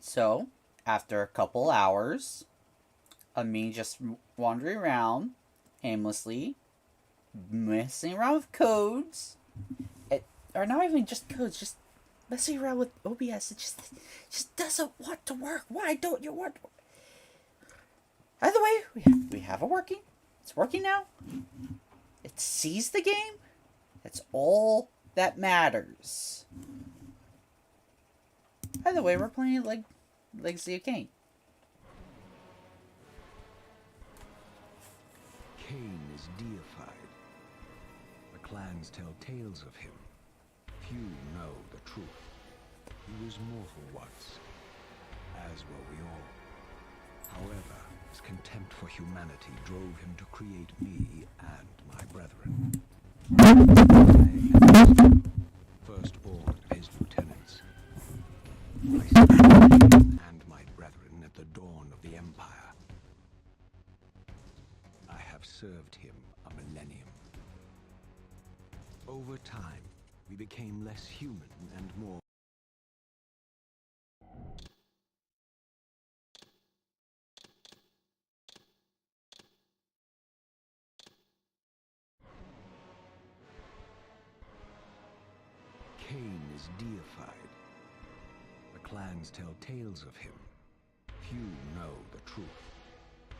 So, after a couple hours of me just wandering around aimlessly, messing around with codes, or not even just codes, just messing around with OBS, it just doesn't want to work. Why don't you want to work? Either way, we have it working. It's working now. It sees the game. That's all that matters. Either way, we're playing like Legacy of Kain. Kain is deified. The clans tell tales of him. Few know the truth. He was mortal once, as were we all. However, his contempt for humanity drove him to create me and my brethren. I am firstborn of his lieutenants. I served him and my brethren at the dawn of the Empire. I have served him a millennium. Over time, we became less human and more. Kain is deified. The clans tell tales of him. Few know the truth.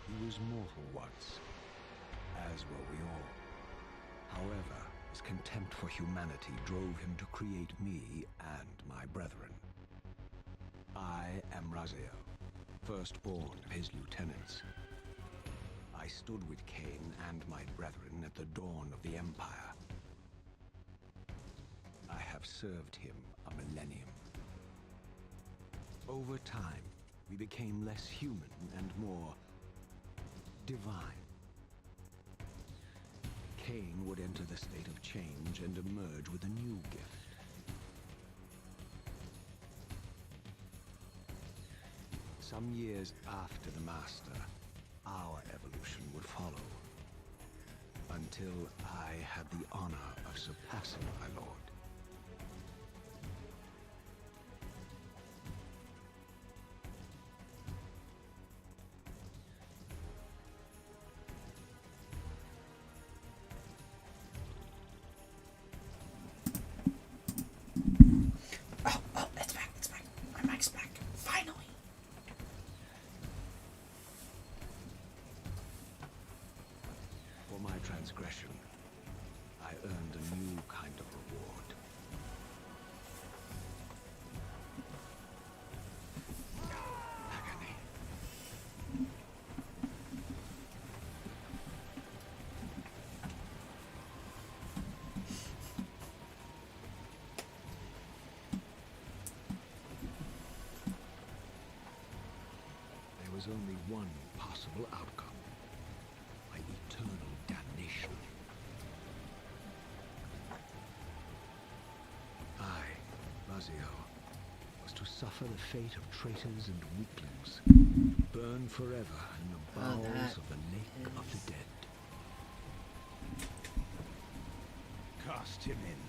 He was mortal once, as were we all. However, his contempt for humanity drove him to create me and my brethren. I am Raziel, firstborn of his lieutenants. I stood with Kain and my brethren at the dawn of the Empire. I have served him a millennium. Over time, we became less human and more divine. Kain would enter the state of change and emerge with a new gift. Some years after the Master, our evolution would follow. Until I had the honor of surpassing my lord. Oh, it's back. My mic's back. Finally. For my transgression, I earned a new kind of reward. Agony. There was only one possible outcome. My eternal damnation. I, Raziel, was to suffer the fate of traitors and weaklings, burn forever in the bowels of the lake of the dead. Cast him in.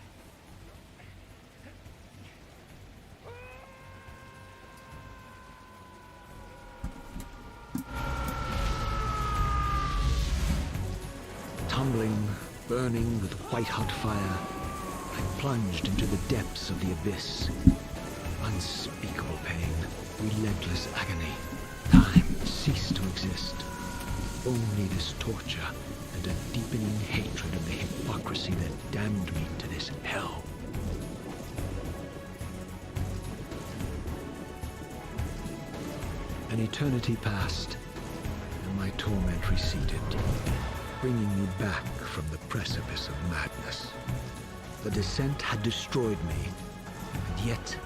Tumbling, burning with white-hot fire, I plunged into the depths of the abyss. Unspeakable pain, relentless agony. Time ceased to exist. Only this torture and a deepening hatred of the hypocrisy that damned me to this hell. An eternity passed, and my torment receded, bringing me back from the precipice of madness. The descent had destroyed me, and yet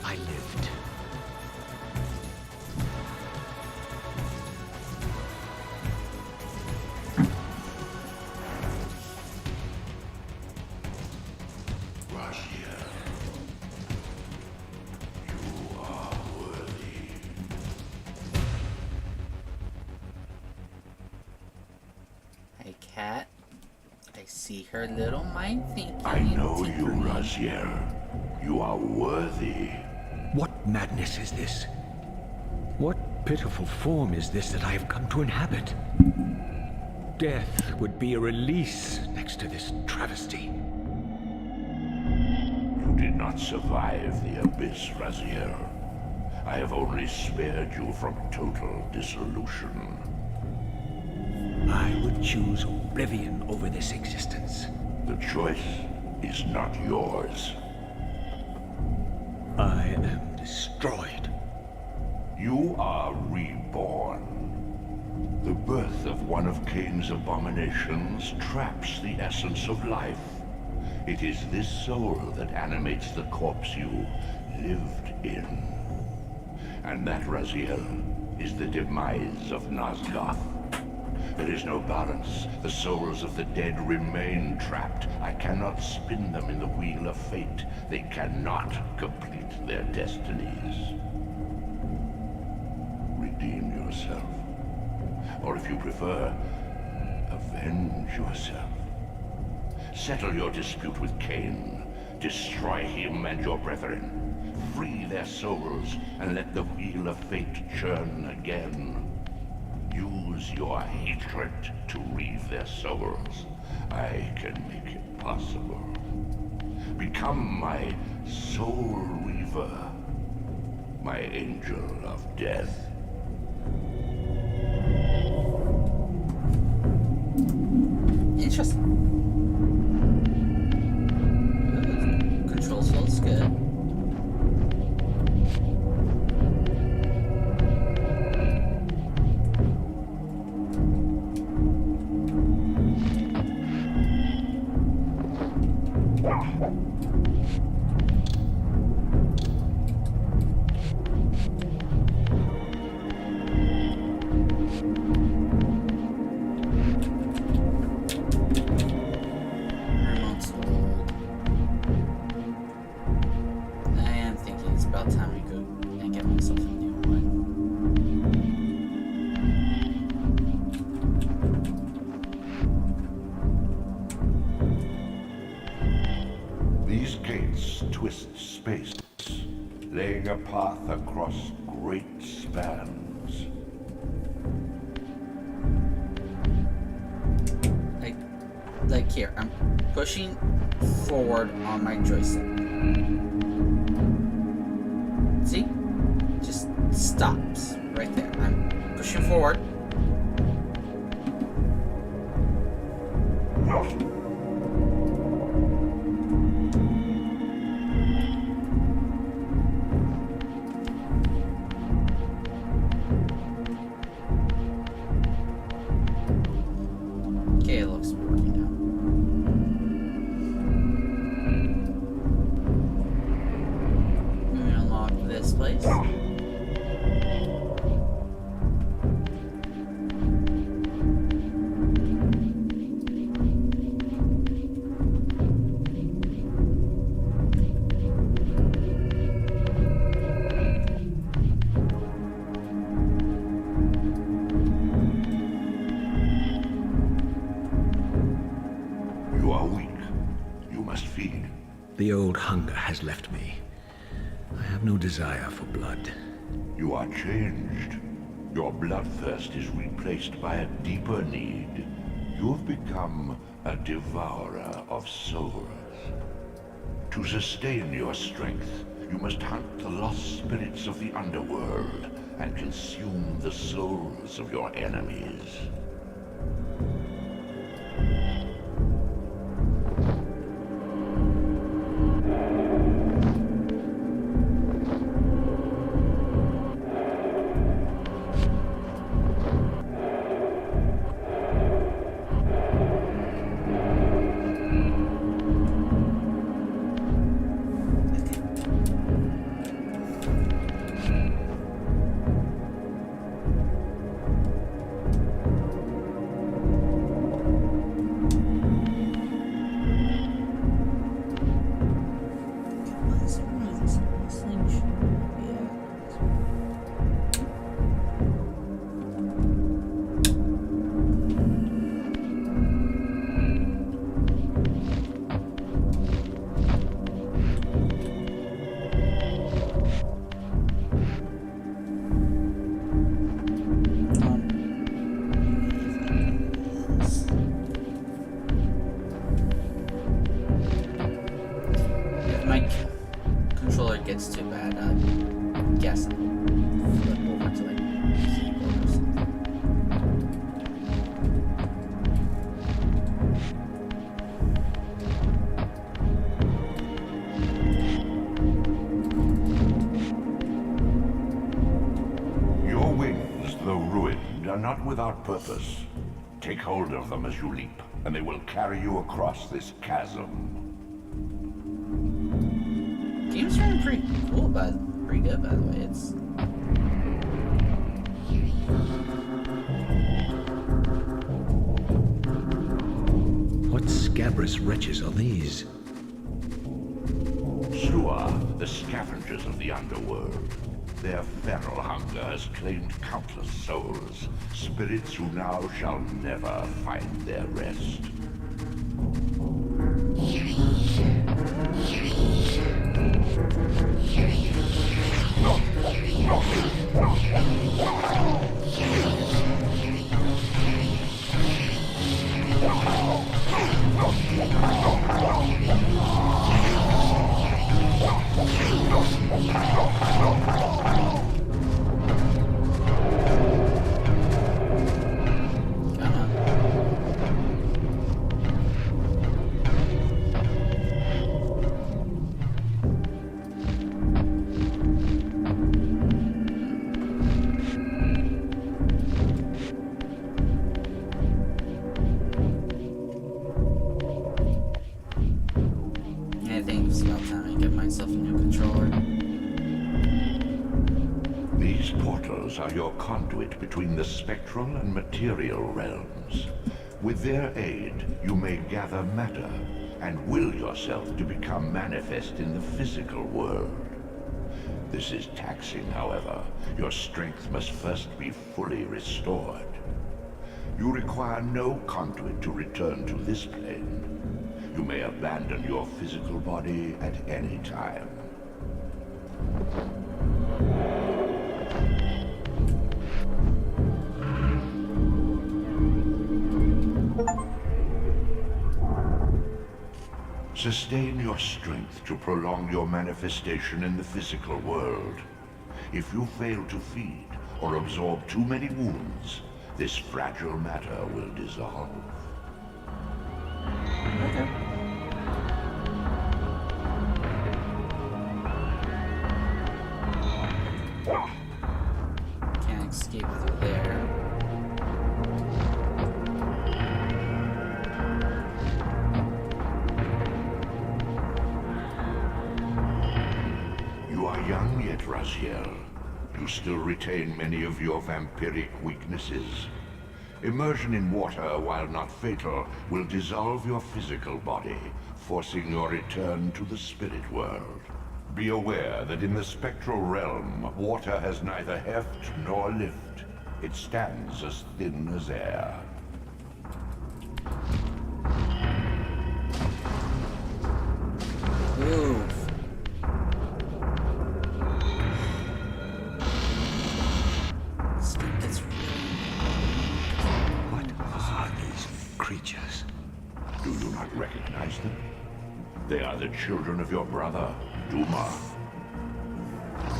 I lived. Hey, cat. I see her little mind thinking. I know you, tinkering. Raziel. You are worthy. What madness is this? What pitiful form is this that I have come to inhabit? Death would be a release next to this travesty. You did not survive the abyss, Raziel. I have only spared you from total dissolution. I would choose oblivion over this existence. The choice is not yours. I am destroyed. You are reborn. The birth of one of Kain's abominations traps the essence of life. It is this soul that animates the corpse you lived in. And that, Raziel, is the demise of Nosgoth. There is no balance. The souls of the dead remain trapped. I cannot spin them in the wheel of fate. They cannot complete their destinies. Redeem yourself. Or if you prefer, avenge yourself. Settle your dispute with Kain. Destroy him and your brethren. Free their souls and let the wheel of fate churn again. Use your hatred to reave their souls. I can make it possible. Become my soul reaver. My angel of death. Interesting. Good. Controls feels good. Remote's old. I am thinking it's about time we go and get myself a new one. These gates twist space, laying a path across great spans. Like here, I'm pushing forward on my joystick. See? Just stops right there. I'm pushing forward. Okay, it looks working now. We unlock this place. You are weak. You must feed. The old hunger has left me. I have no desire for blood. You are changed. Your bloodthirst is replaced by a deeper need. You have become a devourer of souls. To sustain your strength, you must hunt the lost spirits of the underworld and consume the souls of your enemies. controller gets too bad, I guess I'll flip over to like keyboard or something. Your wings, though ruined, are not without purpose. Take hold of them as you leap, and they will carry you across this chasm. Game's running pretty cool, but pretty good by the way. It's What scabrous wretches are these? Slua, the scavengers of the underworld. Their feral hunger has claimed countless souls, spirits who now shall never find their rest. I think it's about time I get myself a new controller. These portals are your conduit between the spectral and material realms. With their aid, you may gather matter and will yourself to become manifest in the physical world. This is taxing, however. Your strength must first be fully restored. You require no conduit to return to this plane. You may abandon your physical body at any time. Sustain your strength to prolong your manifestation in the physical world. If you fail to feed or absorb too many wounds, this fragile matter will dissolve. Okay. Can't escape through there. You are young yet, Raziel. You still retain many of your vampiric weaknesses. Immersion in water, while not fatal, will dissolve your physical body, forcing your return to the spirit world. Be aware that in the spectral realm, water has neither heft nor lift. It stands as thin as air. Oof. This game gets What are these creatures? Do you not recognize them? They are the children of your brother, Duma.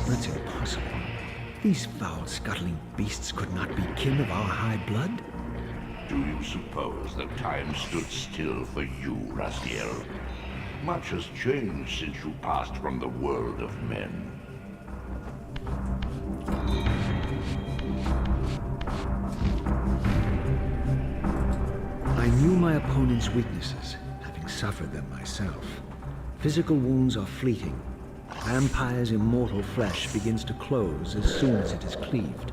That's impossible. These foul, scuttling beasts could not be kin of our high blood? Do you suppose that time stood still for you, Raziel? Much has changed since you passed from the world of men. I knew my opponent's weaknesses, having suffered them myself. Physical wounds are fleeting. Vampire's immortal flesh begins to close as soon as it is cleaved.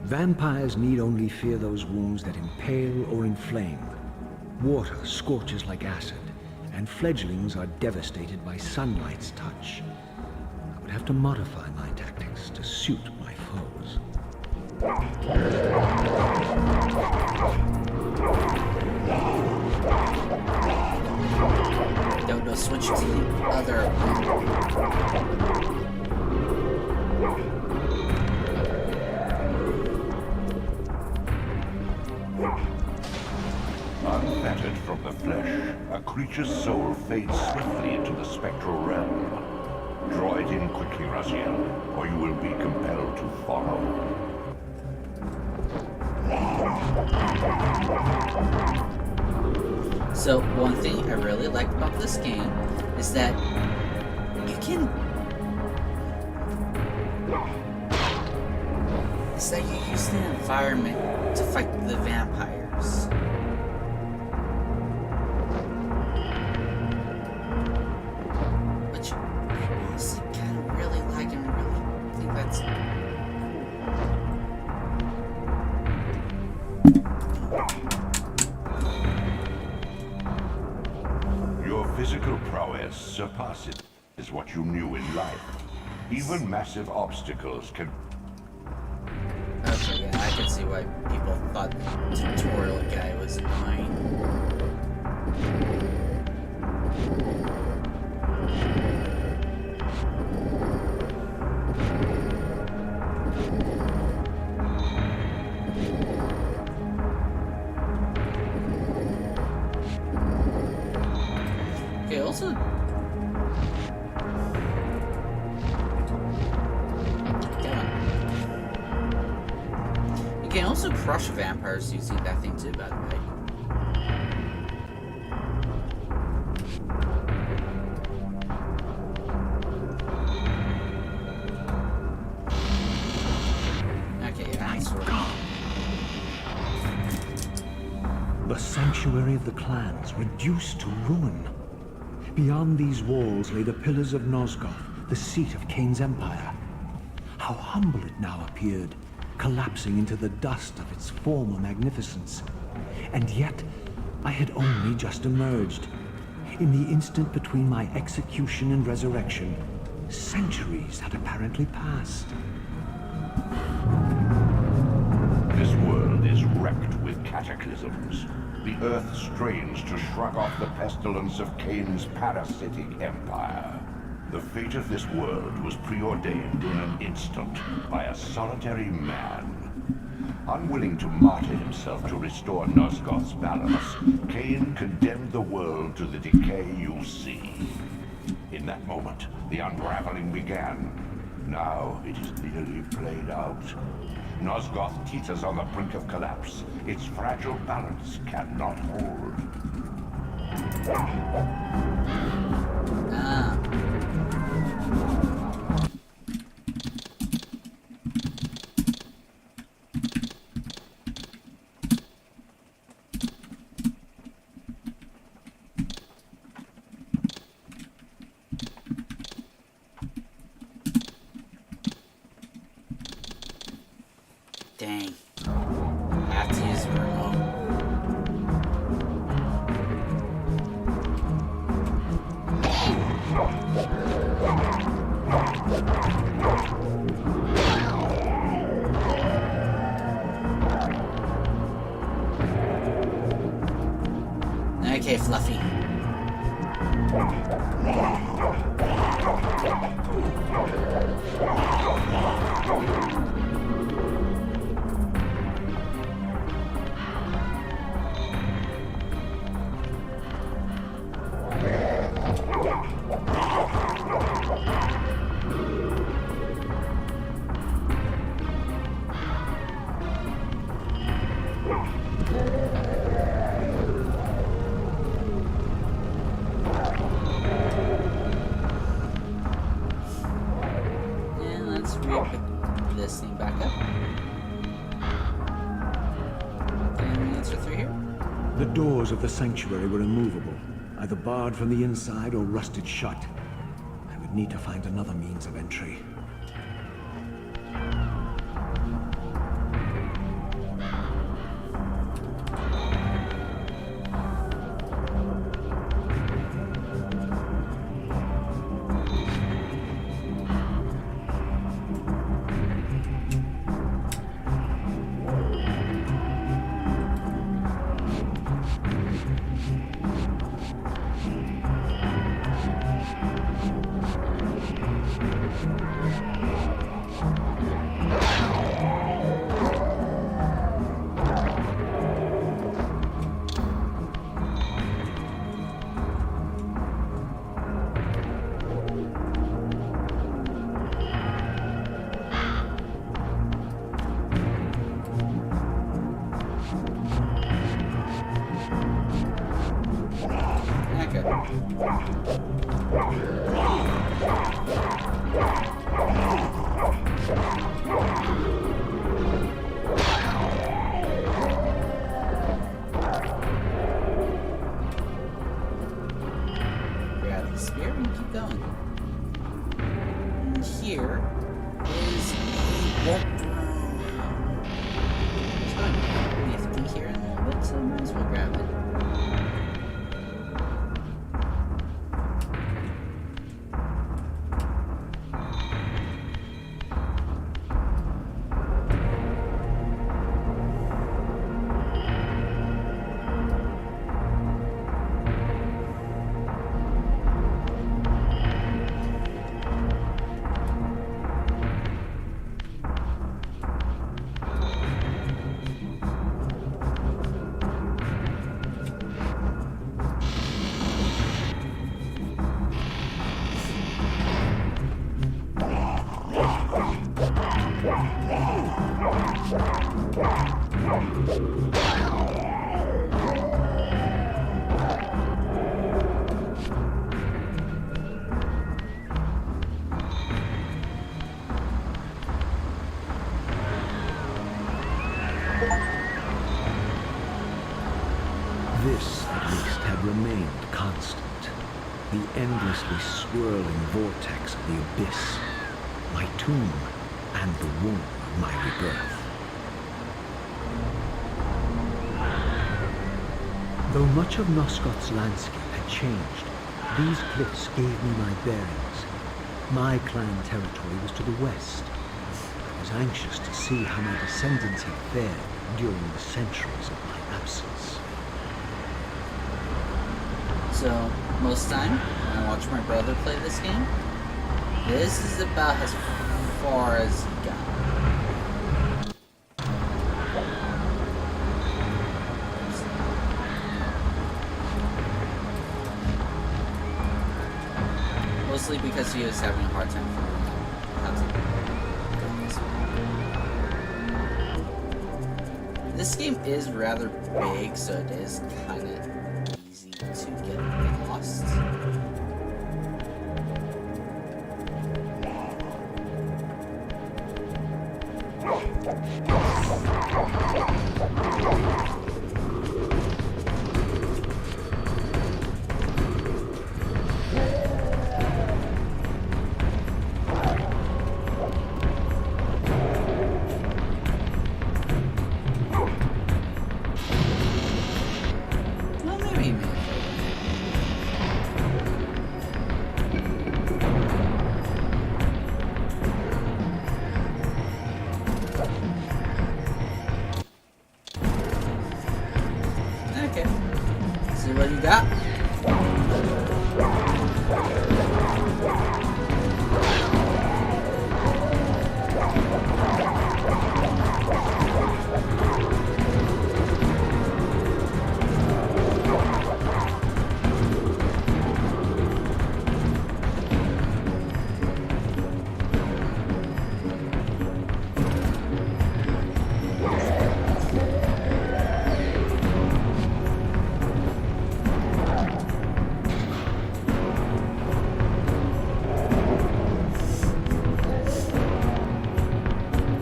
Vampires need only fear those wounds that impale or inflame. Water scorches like acid, and fledglings are devastated by sunlight's touch. I would have to modify my tactics to suit my foes. Dodo switch to the other. Unfettered from the flesh, a creature's soul fades swiftly into the spectral realm. Draw it in quickly, Raziel, or you will be compelled to follow. So one thing I really like about this game is that you can use the environment to fight the vampires. Which I honestly kind of really like and really think that's Your physical prowess surpasses what you knew in life. Even massive obstacles can... okay. Yeah, I can see why people thought the tutorial guy was annoying. Okay, also... You can also crush vampires using that thing too, by the way. Okay, yeah, I sort of... The sanctuary of the clans reduced to ruin. Beyond these walls lay the pillars of Nosgoth, the seat of Kain's empire. How humble it now appeared, collapsing into the dust of its former magnificence. And yet, I had only just emerged. In the instant between my execution and resurrection, centuries had apparently passed. This world is wrecked with cataclysms. The earth strains to shrug off the pestilence of Kain's parasitic empire. The fate of this world was preordained in an instant by a solitary man. Unwilling to martyr himself to restore Nosgoth's balance, Kain condemned the world to the decay you see. In that moment, the unraveling began. Now it is nearly played out. Nosgoth teeters on the brink of collapse. Its fragile balance cannot hold. Dang. I have to use the remote. Okay, Fluffy. And let's re-pick this thing back up. And we answer through here. The doors of the sanctuary were immovable, either barred from the inside or rusted shut. I would need to find another means of entry. here is a warp room. It's going nifty here in a little bit, so I might as well grab it. This, at least, had remained constant. The endlessly swirling vortex of the abyss, my tomb, and the womb of my rebirth. Though much of Nosgoth's landscape had changed, these cliffs gave me my bearings. My clan territory was to the west. I was anxious to see how my descendants had fared during the centuries of my absence. So, most time, when I watch my brother play this game, this is about as far as he got. Mostly because he was having a hard time figuring out how to go this way. This game is rather big, so it is kind of easy to get lost. Well, maybe. Okay. See what you got.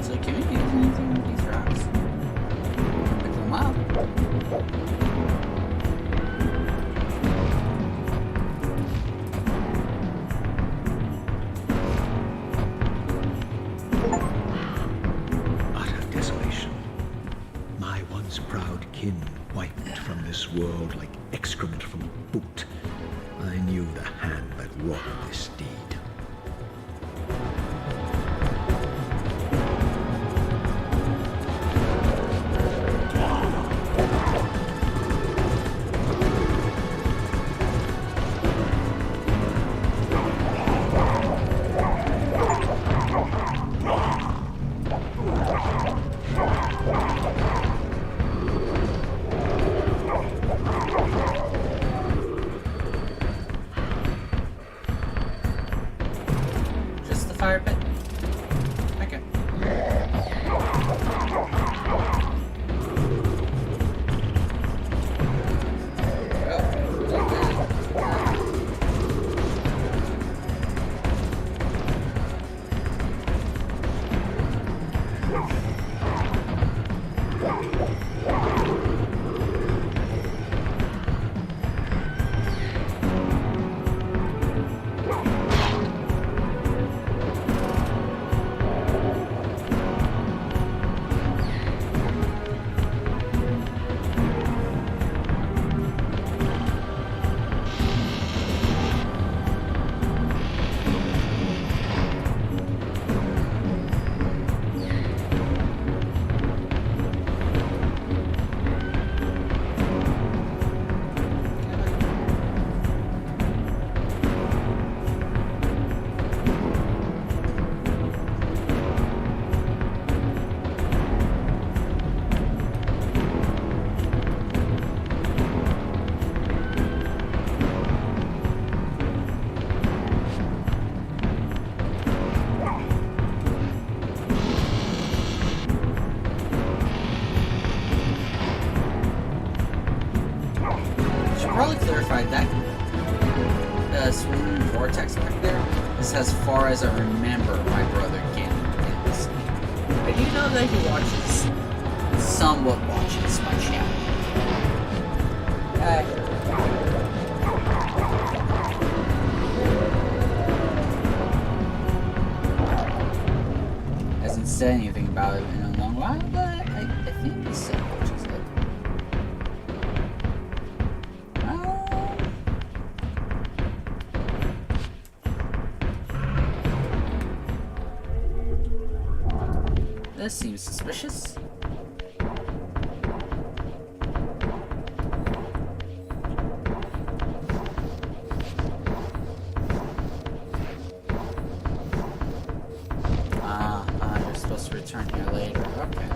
So can we use anything with these rocks? Pick them up. Utter desolation. My once proud kin wiped from this world like excrement from a boot. I knew the hand that wrought this deed. Just the fire pit? Okay. clarified that swimming vortex back there is as far as I remember my brother getting in this game. I do know that he watches. Somewhat watches my channel. Hasn't said anything about it in a long while, but I think he said watches it. This seems suspicious. You're supposed to return here later. Okay.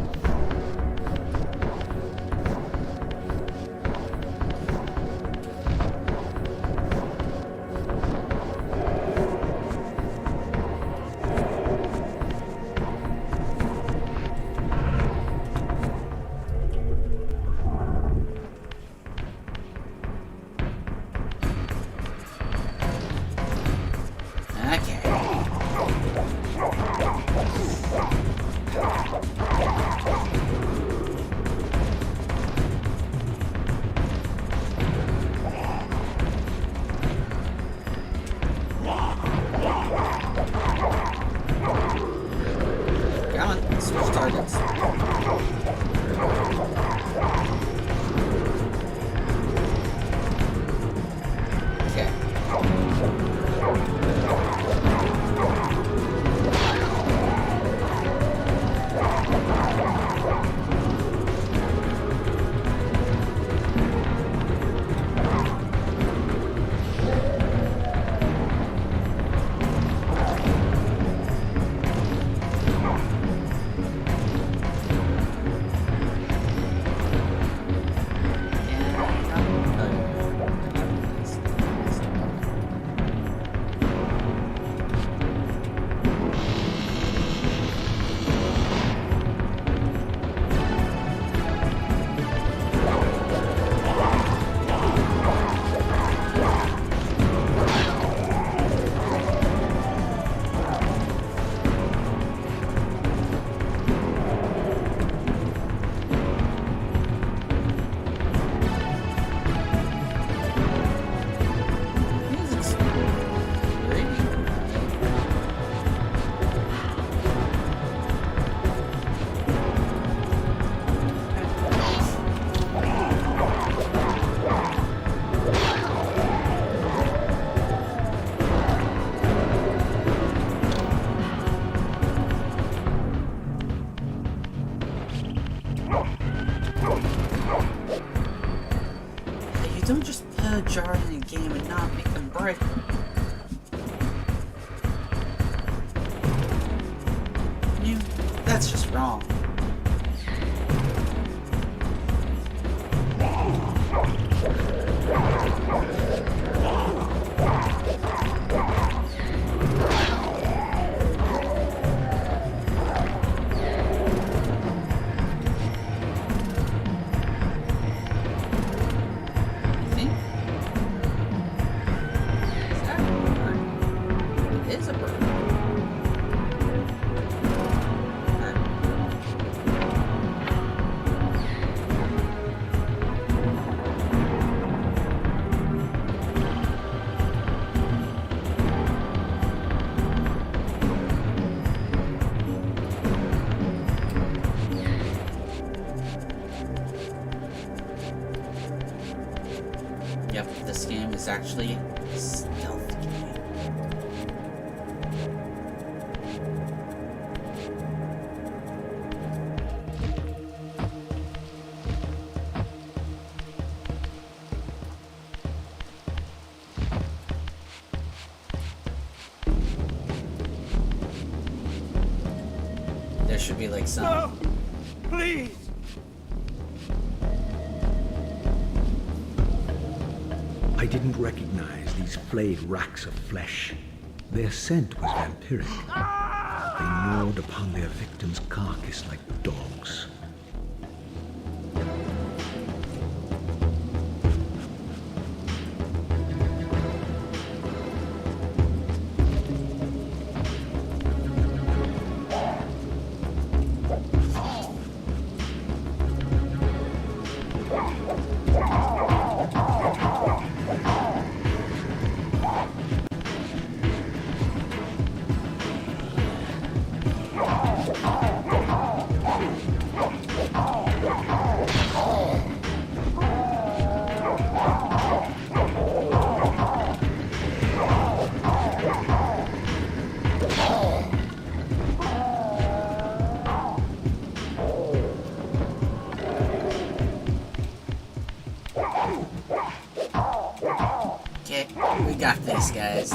Switch targets. Okay. You don't just put a jar in a game and not make them break. That's just wrong. Yep, this game is actually a stealth game. There should be like some... No! Please! I didn't recognize these flayed racks of flesh. Their scent was vampiric. They gnawed upon their victim's carcass like dogs. these guys.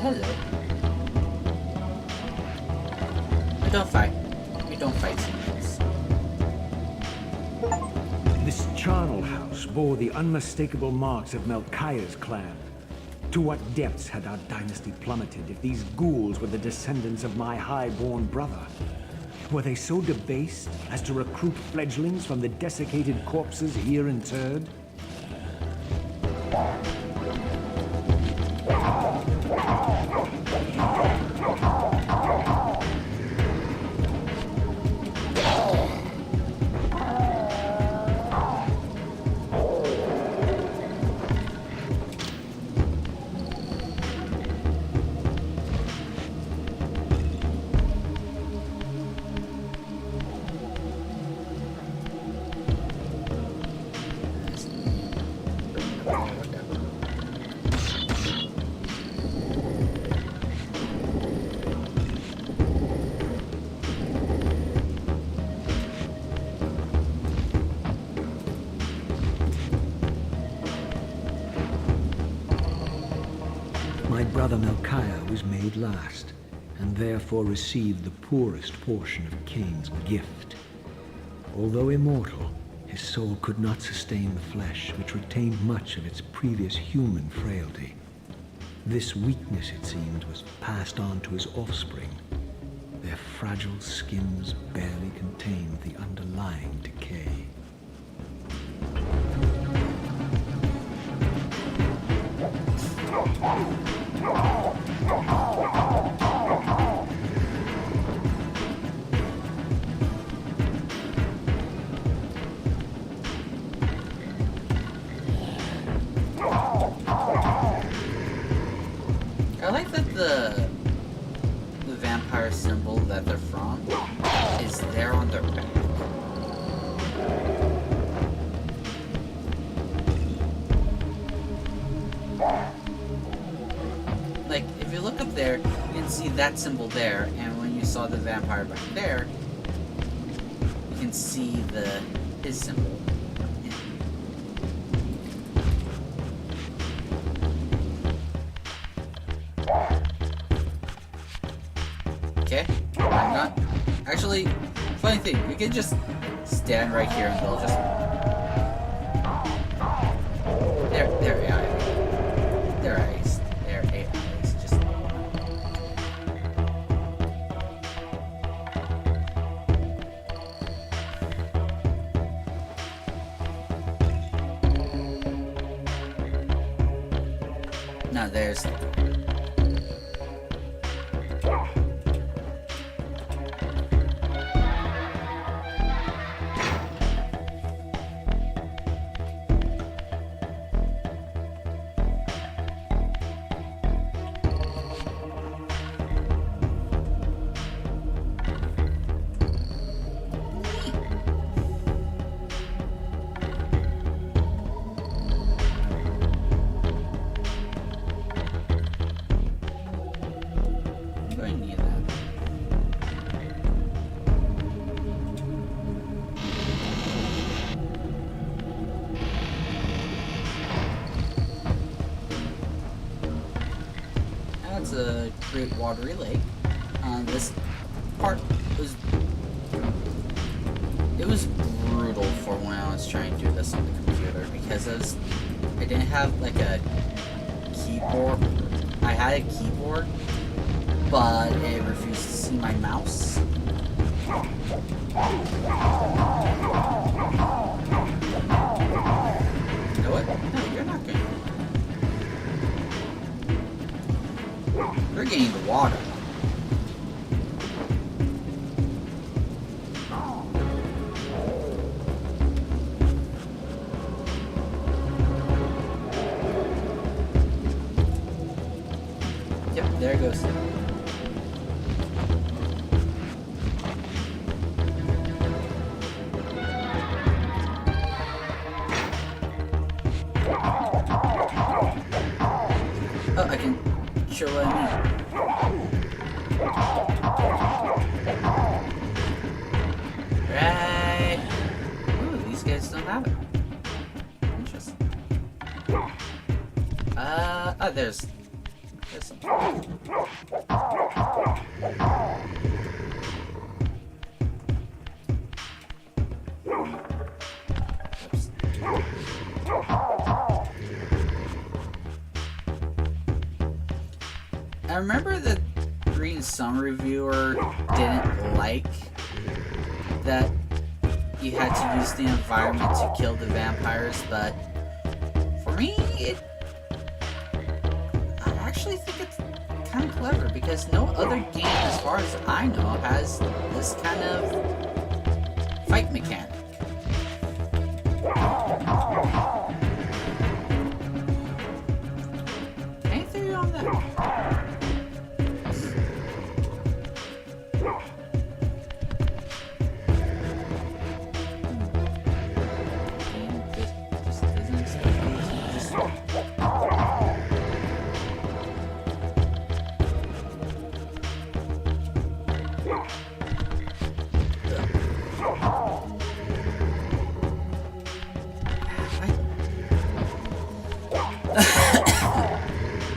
Hello. We don't fight. We don't fight humans. This charnel house bore the unmistakable marks of Melchiah's clan. To what depths had our dynasty plummeted if these ghouls were the descendants of my high-born brother? Were they so debased as to recruit fledglings from the desiccated corpses here interred? My brother Melchiah was made last, and therefore received the poorest portion of Cain's gift. Although immortal, his soul could not sustain the flesh, which retained much of its previous human frailty. This weakness, it seemed, was passed on to his offspring. Their fragile skins barely contained the underlying decay. I like that the vampire symbol that they're from is there on their back. Like, if you look up there, you can see that symbol there, and when you saw the vampire back there, you can see his symbol. Okay, I'm not. Actually, funny thing, we can just stand right here and they'll just. They're AI. They're AIs. They're AIs. Just. No, there's. That's a great watery lake. This part was brutal for when I was trying to do this on the computer because I didn't have like a keyboard. I had a keyboard, but it refused to see my mouse. You know what? No, you're not going. We're getting the water. Yep, there goes. Oh, I can show what I mean. Right. Ooh, these guys don't have it. Interesting. Oh, there's some. Oops. I remember the Green Sun reviewer didn't like that you had to use the environment to kill the vampires, but for me, I actually think it's kind of clever because no other game, as far as I know, has this kind of fight mechanic. Any theory on that?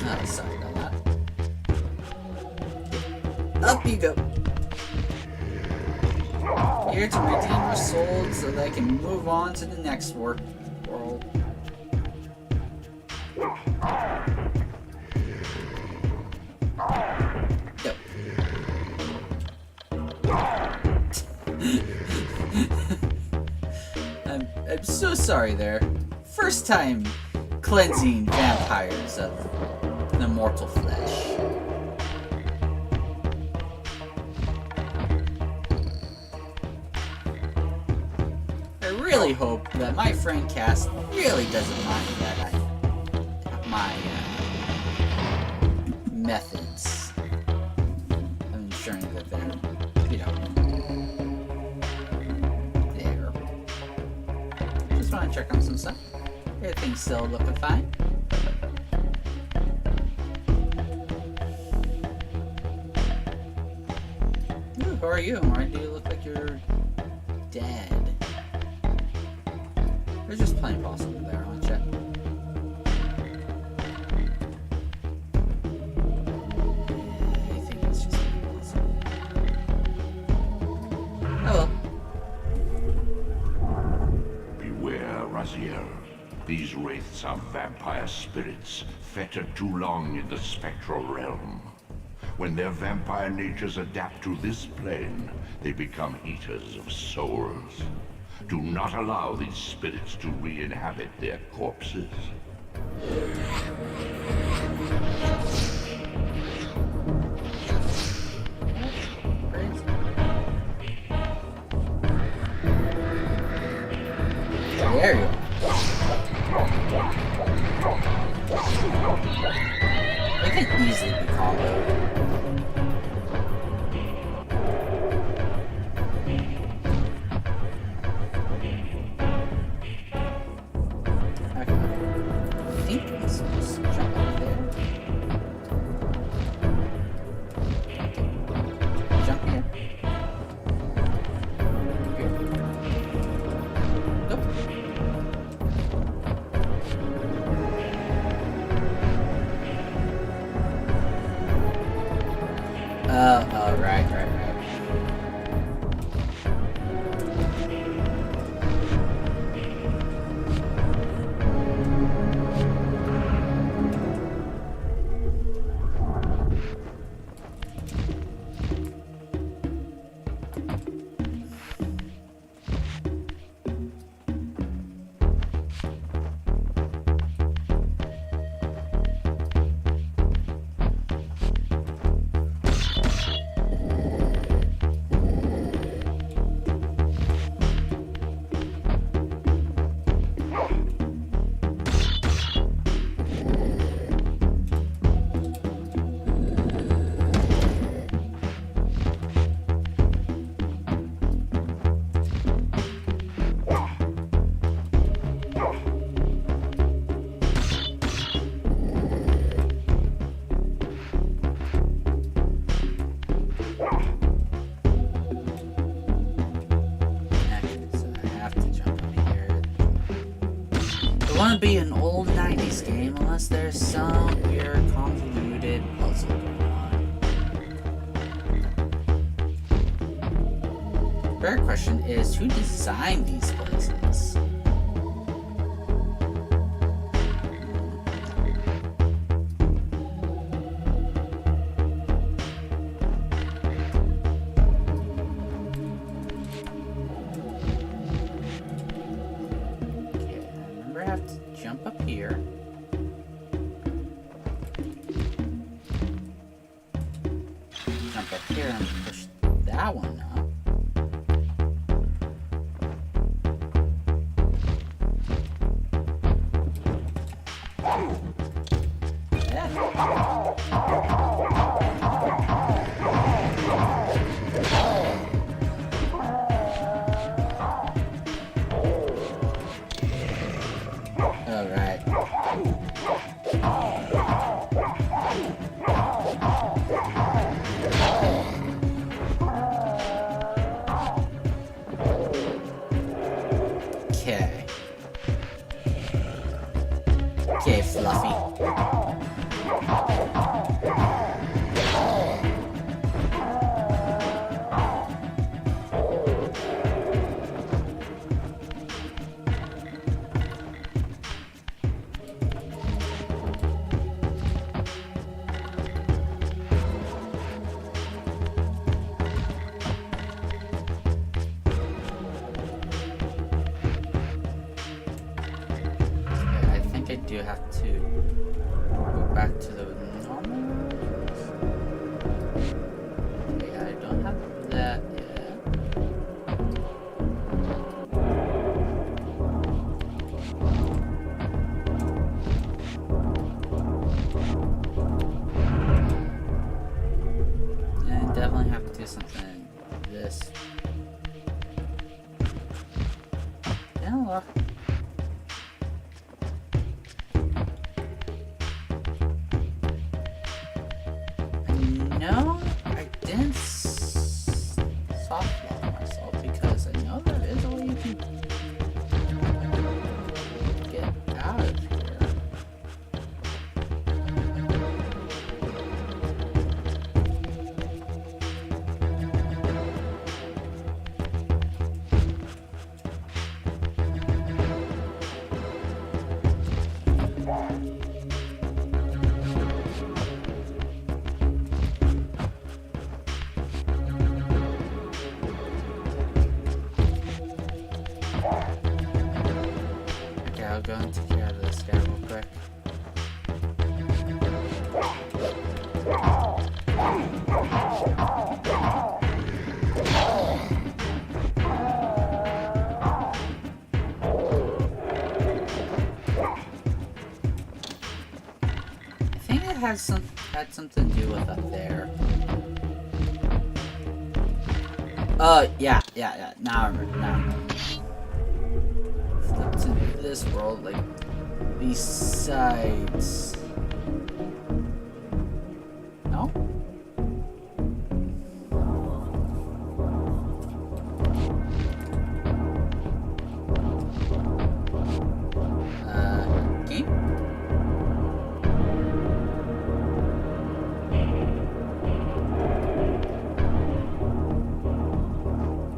Oh, sorry about that. Up you go. Here to redeem our souls so that I can move on to the next world. Go. I'm so sorry there. First time cleansing vampires of the mortal flesh. I really hope that my friend Cass really doesn't mind that my methods of ensuring that they're, there. Just want to check on some stuff. Everything's still looking fine. Ooh, who are you? Why do you look like you're dead? There's just playing boss over there, aren't you? I think it's just playing boss. Oh well. Beware, Raziel. These wraiths are vampire spirits, fettered too long in the spectral realm. When their vampire natures adapt to this plane, they become eaters of souls. Do not allow these spirits to re-inhabit their corpses. There you go. I can easily be comboed. Okay. I think it's just jump over there. Jump here. Here. Nope. want to be an old 90s game unless there's some weird convoluted puzzle going on. The better question is, who designed these places? Okay, Fluffy. Do have to go back to the normal? Okay, I don't have that yet. And I definitely have to do something this. Yeah, look. No, I didn't soft lock myself because I know there is a way you can get out of here. I'll go and take care of this guy real quick. I think it had something to do with up there. Yeah. Now I remember. To this world, like, besides... No? Game?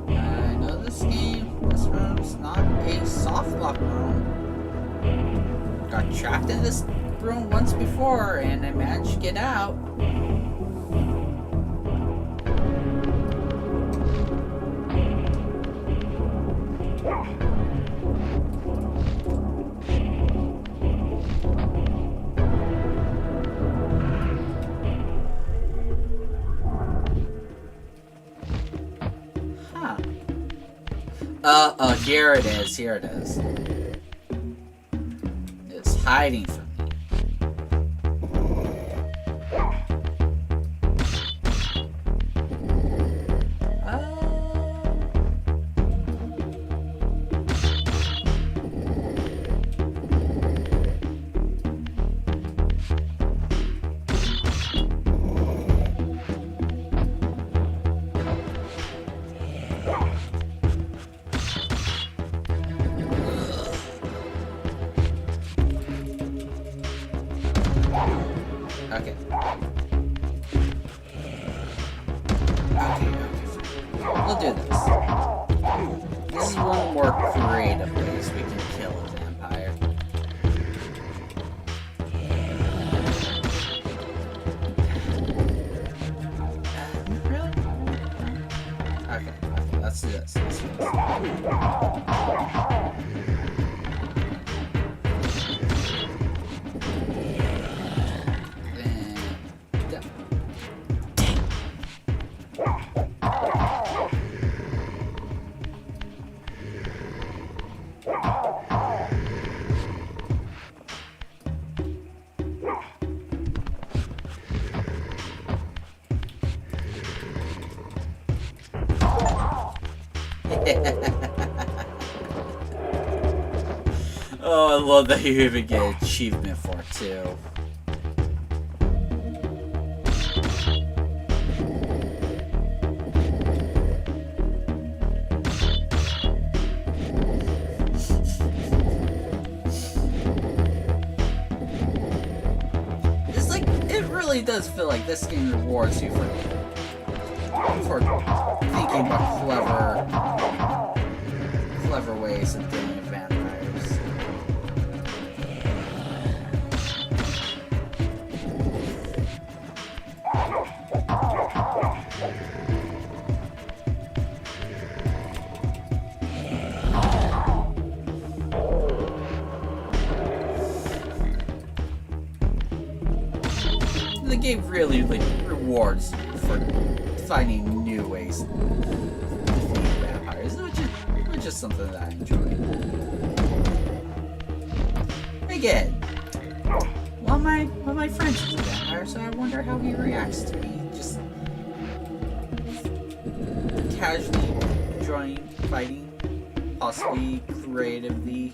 I know this room's not a soft lock room. Got trapped in this room once before and I managed to get out. Huh. Oh, here it is. It's hiding from me. more creative ways we can kill a vampire. Really? Okay, let's do this. Let's do this. Oh, I love that you even get an achievement for it too. It's like, it really does feel like this game rewards you for thinking about clever ways of dealing with vampires. The game really rewards you for finding new ways to defeat vampires, which is something that I enjoy. Again, well, my friend is a vampire, so I wonder how he reacts to me just casually enjoying fighting, possibly creatively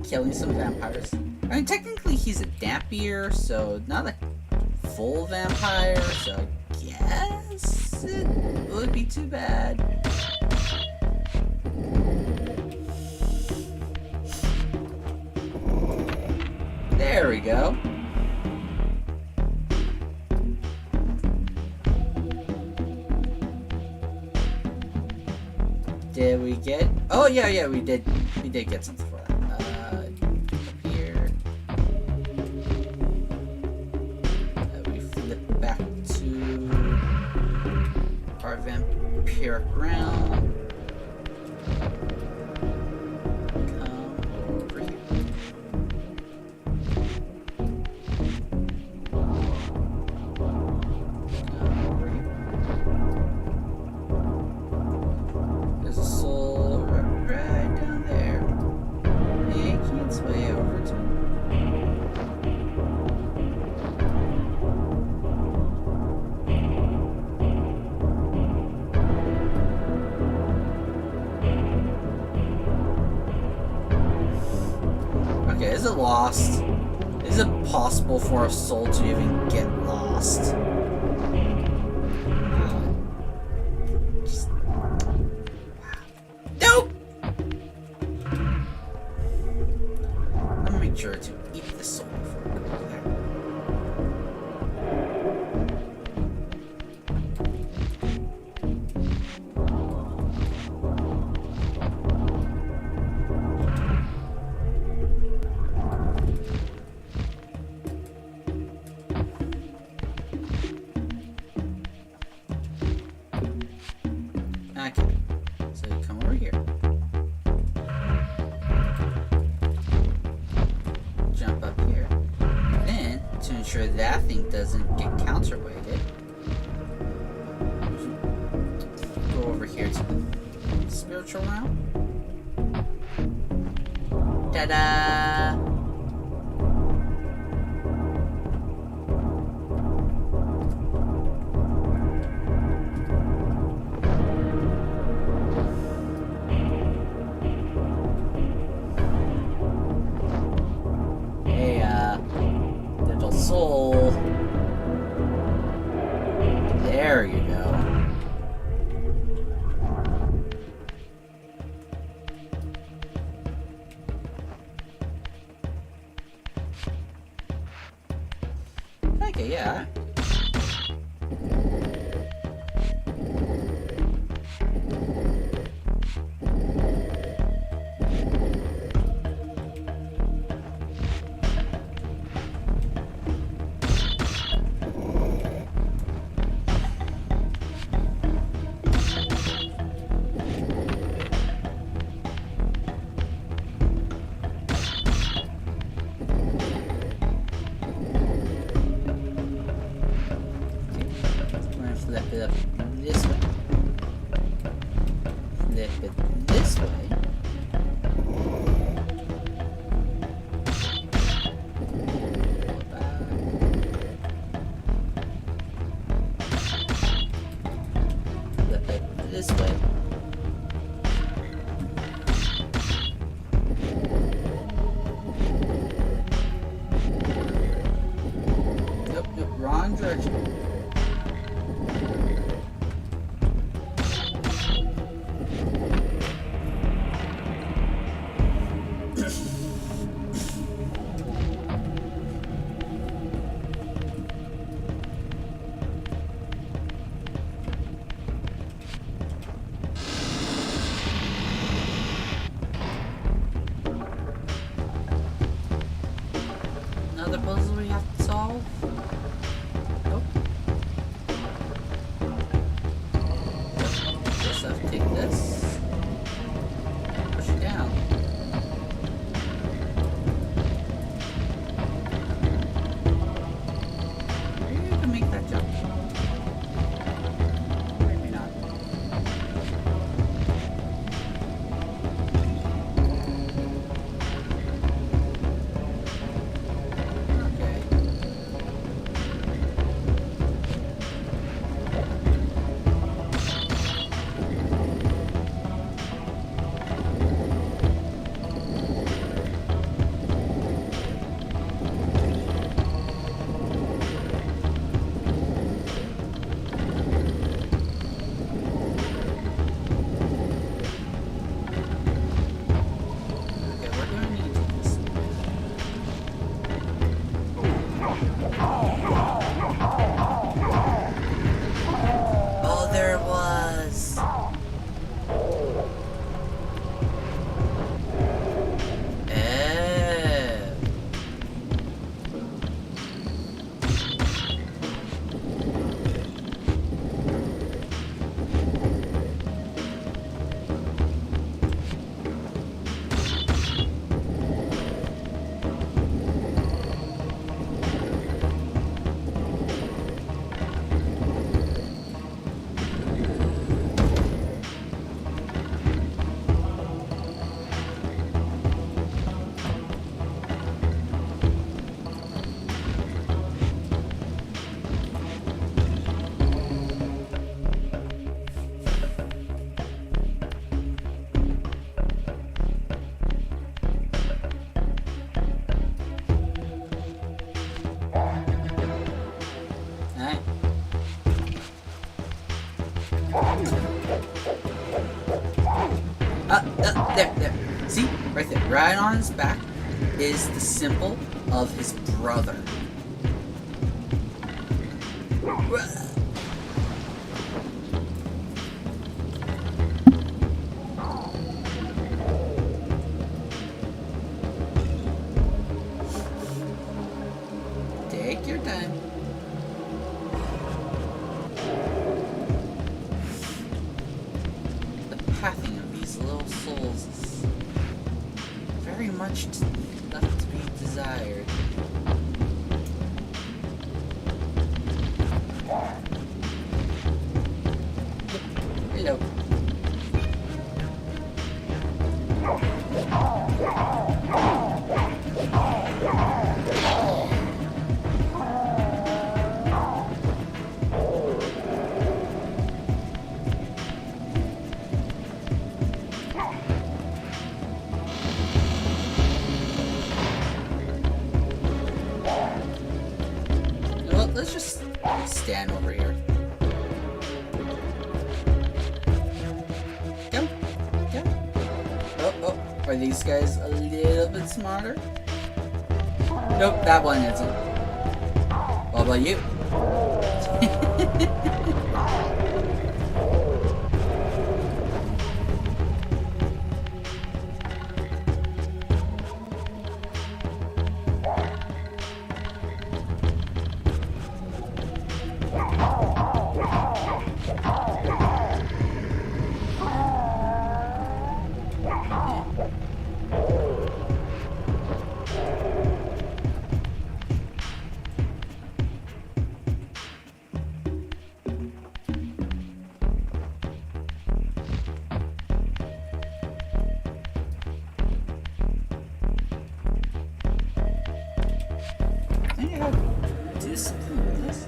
killing some vampires. I mean, technically he's a dampier, so not a full vampire, so I guess it would be too bad. There we go. Did we get? Oh yeah, we did get something for that. Up here. We flip back to our vampiric realm. Come over here. Come over here. There's a soul right down there. Making its way over to me. Okay, is it lost? Is it possible for a soul to even get lost? Just... Nope! I'm gonna make sure to eat this soul before I go there. Okay, so you come over here. Jump up here. Then, to ensure that thing doesn't get counterweighted, go over here to the spiritual realm. Ta-da! Little soul. There you go. Okay, yeah. flip it this way. Flip it this way. Nope, nope, wrong direction. Another puzzle we have to solve? Nope. Just have to take this. Push it down. Maybe we can make that jump. Maybe not. Okay. Okay, where do I need to take this? Oh, there it was. Oh. Alright. There. See? Right there. Right on his back is the symbol of his brother. Take your time. The pathing of these little souls is very much left to be desired. Hello. Well, let's just stand over here. Go. Oh, are these guys a little bit smarter? Nope, that one isn't. What about you? how to do something with this?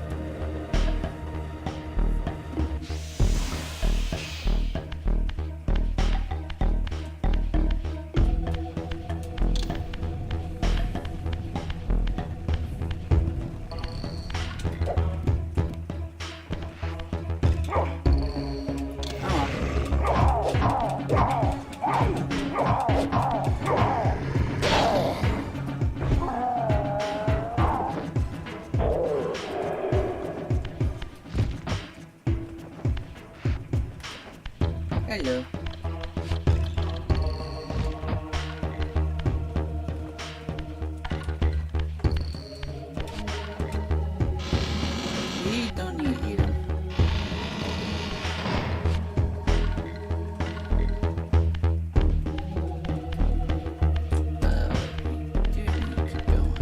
Hello. We don't need you. We do need to keep going.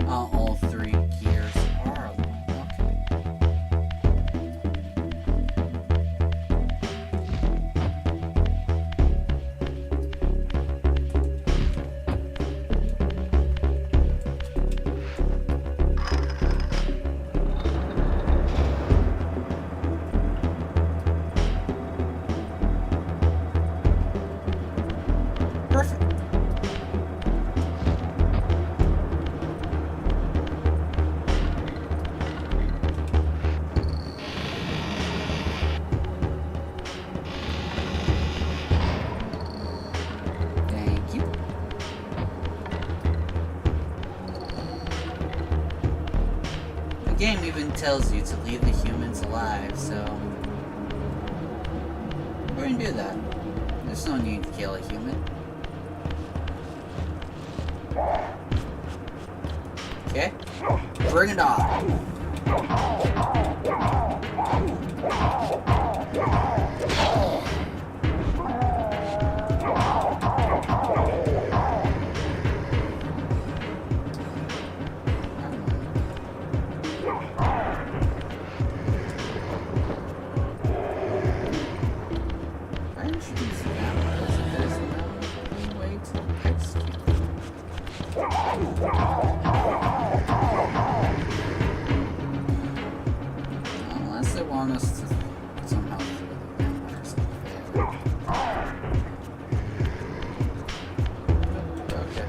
All three gears are okay. Perfect. Thank you. The game even tells you to leave the humans alive, so we're gonna do that. There's no need to kill a human. Okay? Bring it on. I introduced that because there's no way to execute unless they want us to somehow throw the vampire stuff there. Okay.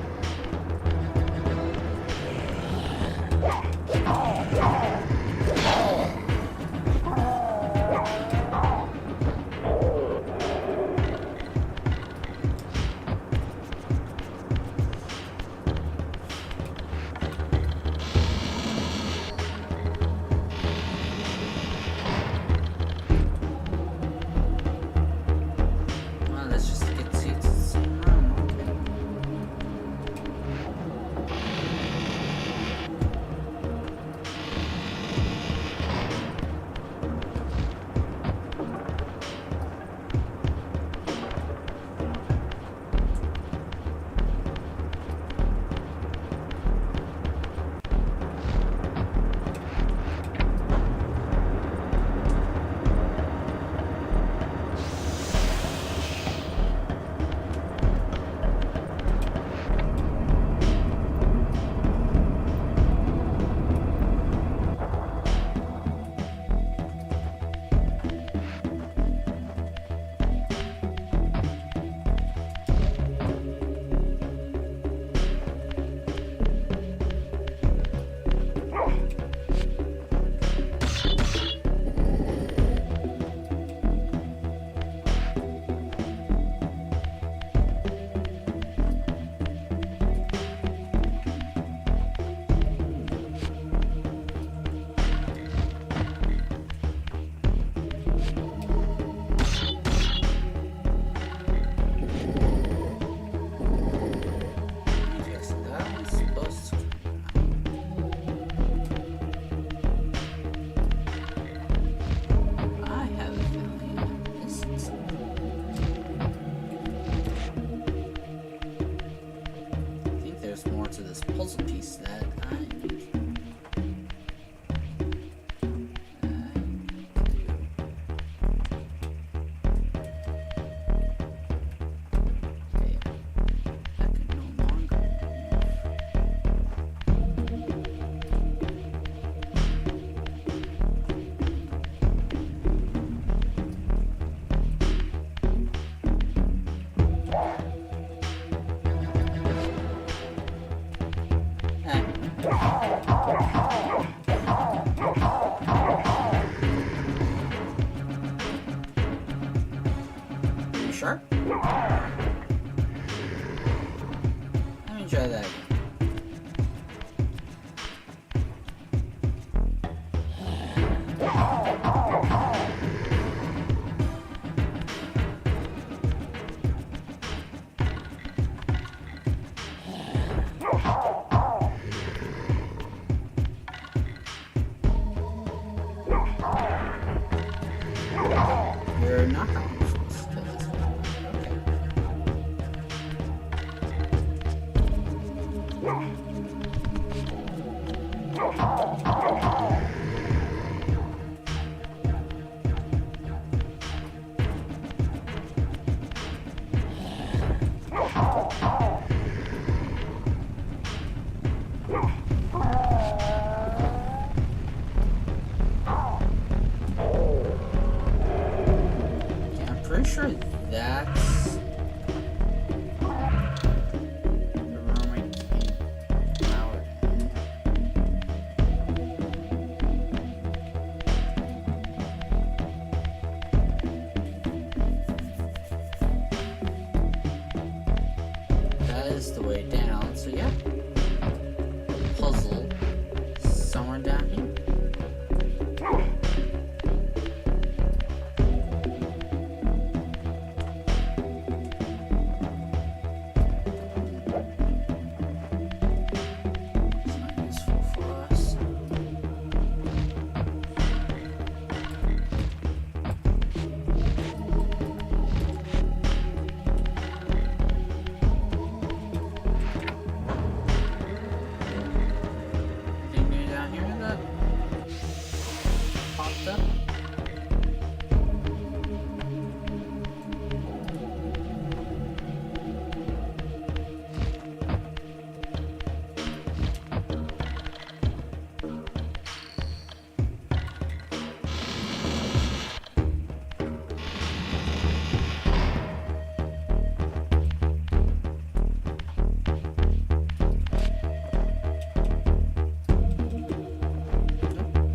sure? Let me try that again. You're not going to kill this one. Yeah, I'm pretty sure that's the room I came out in. That is the way down, so yeah. Puzzle somewhere down here. It's not useful for us. Anything new down here that popped up?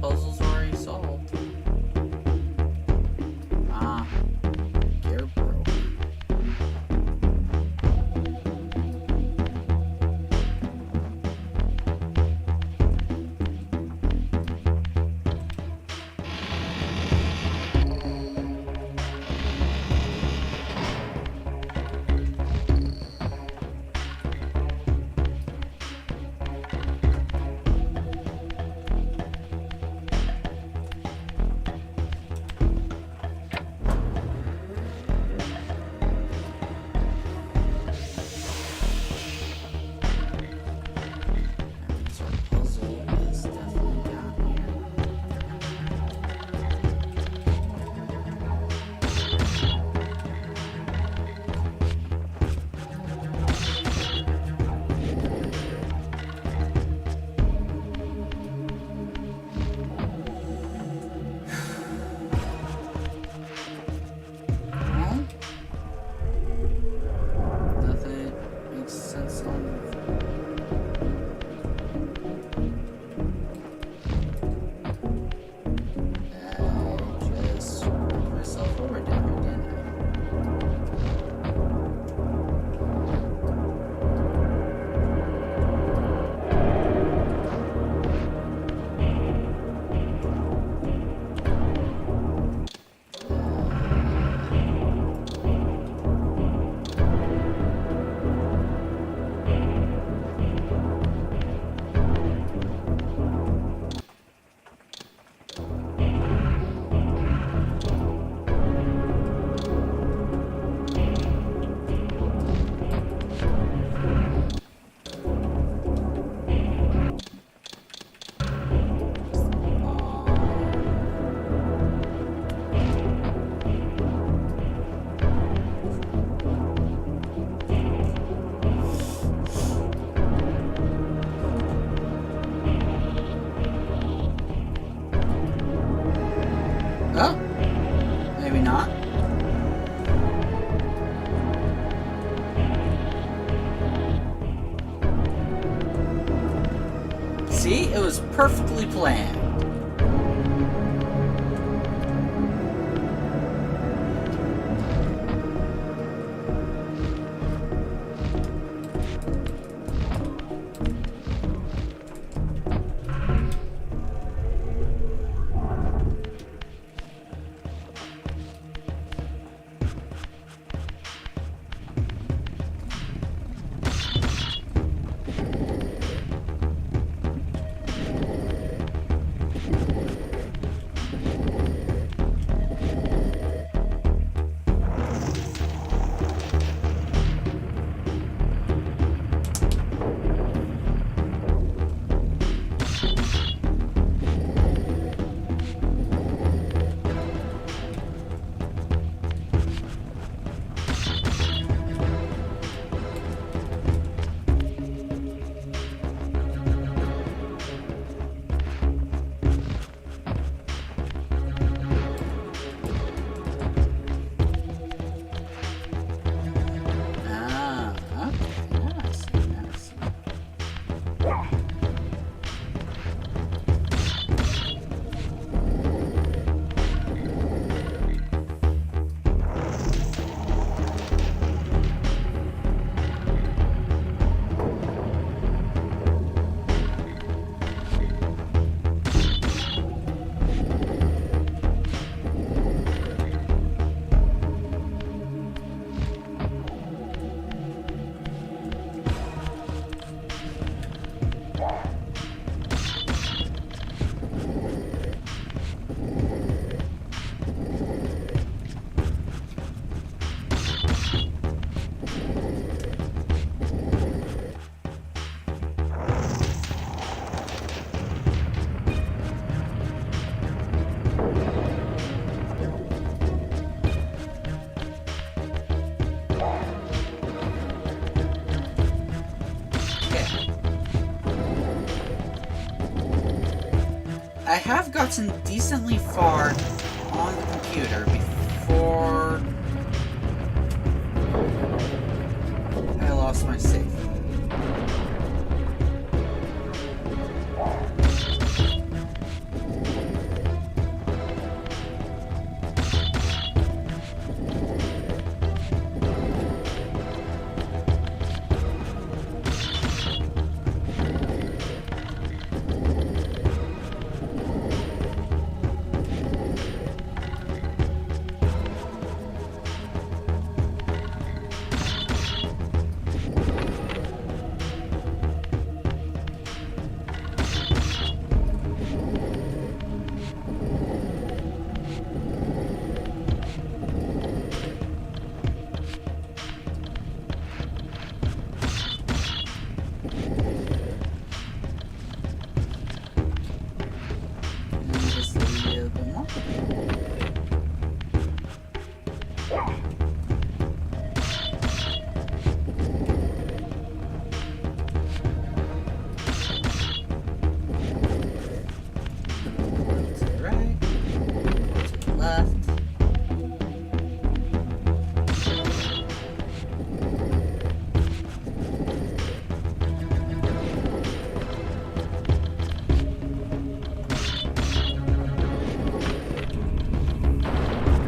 Puzzle's already solved. Ah, gear broke. That means our puzzle is definitely down here. Well, nothing makes sense on. I just screwed myself over down here, didn't I? Oh, maybe not. See, it was perfectly planned. gotten decently far on the computer before I lost my save. Just a little bit more. To the right, to the left.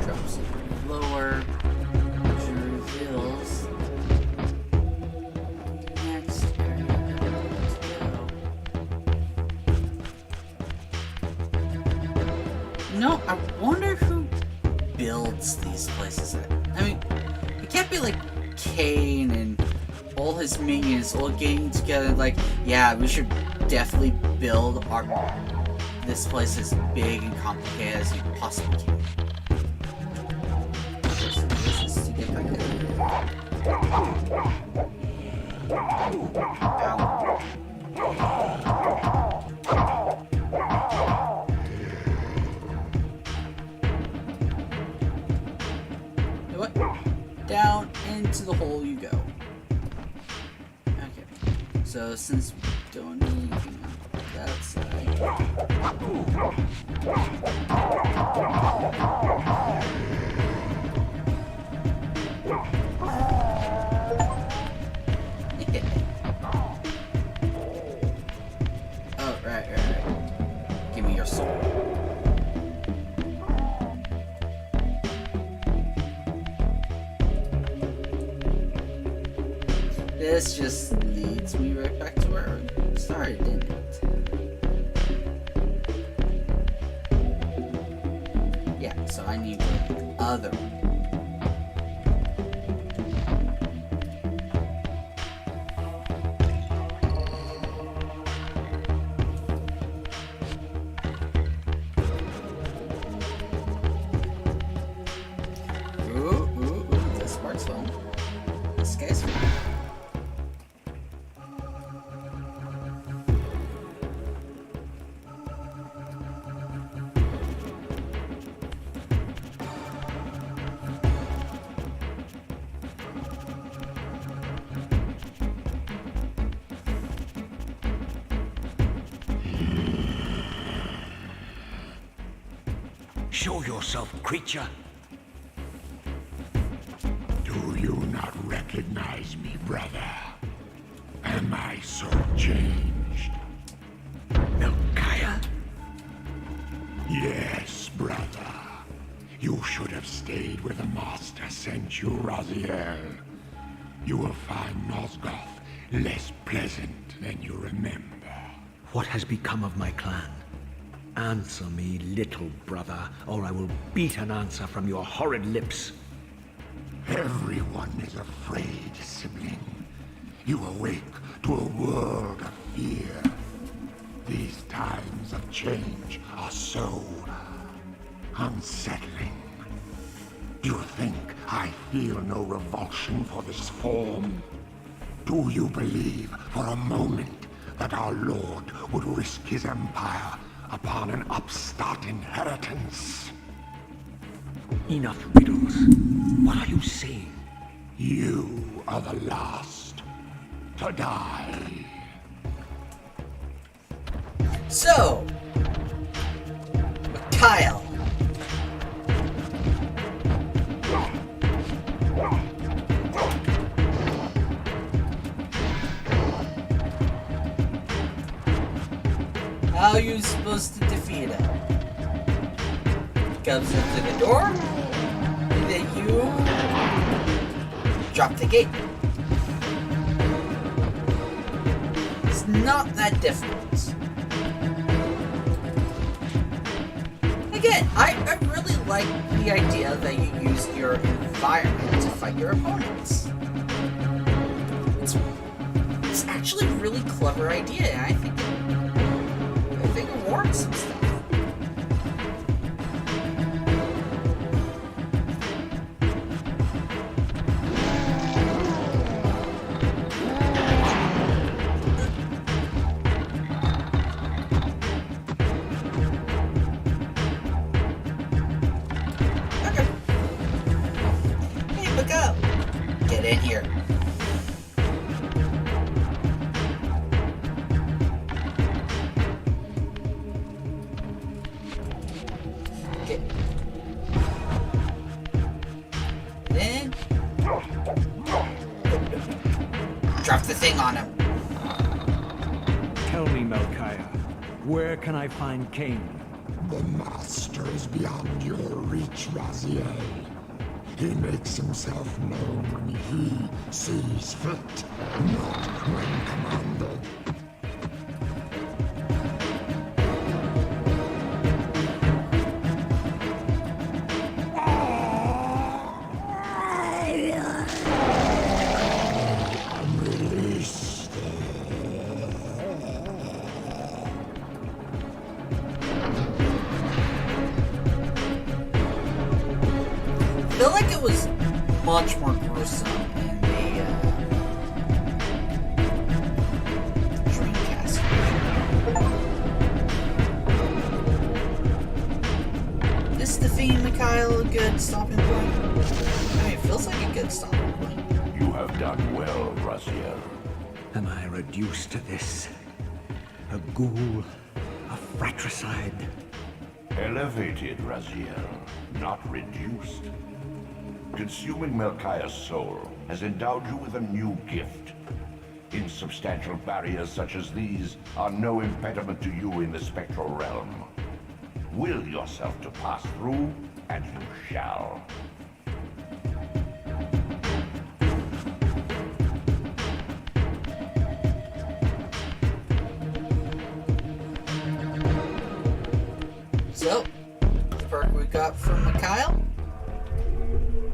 Drops lower, which reveals next area to go. No, I wonder who builds these places. I mean, it can't be like Kain and all his minions all getting together like, yeah, we should definitely build this place as big and complicated as we possibly can. Okay, so this is to get back in. Ow. You know what? Down into the hole you go. Okay. So since we don't need anything on that side. Oh, right. Give me your soul. This just leads me right back to where I started, didn't it? Yeah, so I need the other one. Ooh, this part's fun. This guy's fun. Show yourself, creature. Do you not recognize me, brother? Am I so changed? Melchiah? Yes, brother. You should have stayed where the Master sent you, Raziel. You will find Nosgoth less pleasant than you remember. What has become of my clan? Answer me, little brother, or I will beat an answer from your horrid lips. Everyone is afraid, sibling. You awake to a world of fear. These times of change are so unsettling. Do you think I feel no revulsion for this form? Do you believe for a moment that our Lord would risk his empire upon an upstart inheritance? Enough riddles. What are you saying? You are the last to die. So, Mikhail. How are you supposed to defeat him? He comes into the door, and then you drop the gate. It's not that difficult. Again, I really like the idea that you use your environment to fight your opponents. It's actually a really clever idea, and I think it warrants some stuff. Okay. Hey, look up. Get in here. Then drop the thing on him. Tell me, Melchiah, where can I find Kain? The master is beyond your reach, Raziel. He makes himself known when he sees fit, not when commanded. Unleashed. I feel like it was much more gruesome in the Dreamcast. Is defeating Mikhail a good stopping point? I mean, it feels like a good stopping point. You have done well, Raziel. Am I reduced to this? A ghoul? A fratricide? Elevated, Raziel, not reduced. Consuming Melchiah's soul has endowed you with a new gift. Insubstantial barriers such as these are no impediment to you in the spectral realm. Will yourself to pass through, and you shall. So, the perk we got from Mikhail,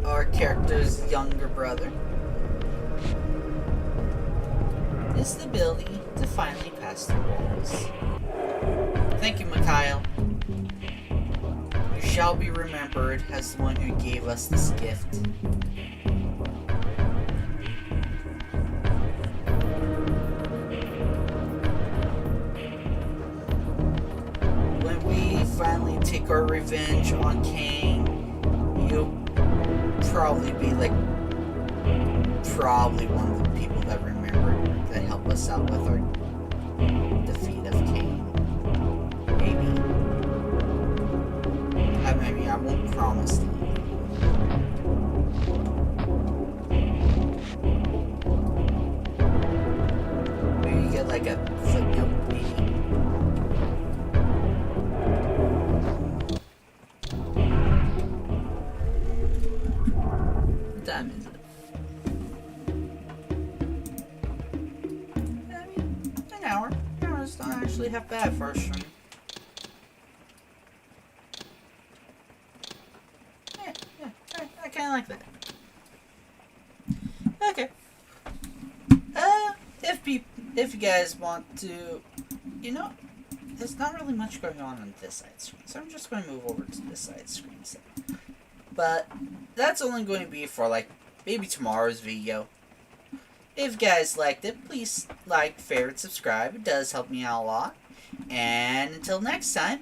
our character's younger brother, is the ability to finally pass the walls. Thank you, Mikhail. You shall be remembered as the one who gave us this gift. When we finally take our revenge on Kain, you'll probably be like one of the people that remembered that helped us out with our defeat of Kain. Maybe. I won't promise that. Maybe you get like a footnote, maybe. What time is it? An hour. An hour is not actually half bad for a stream. Yeah, I kind of like that. Okay. If you guys want to, there's not really much going on this side screen, so I'm just going to move over to this side screen instead. But that's only going to be for like maybe tomorrow's video. If you guys liked it, please like, favorite, subscribe. It does help me out a lot. And until next time,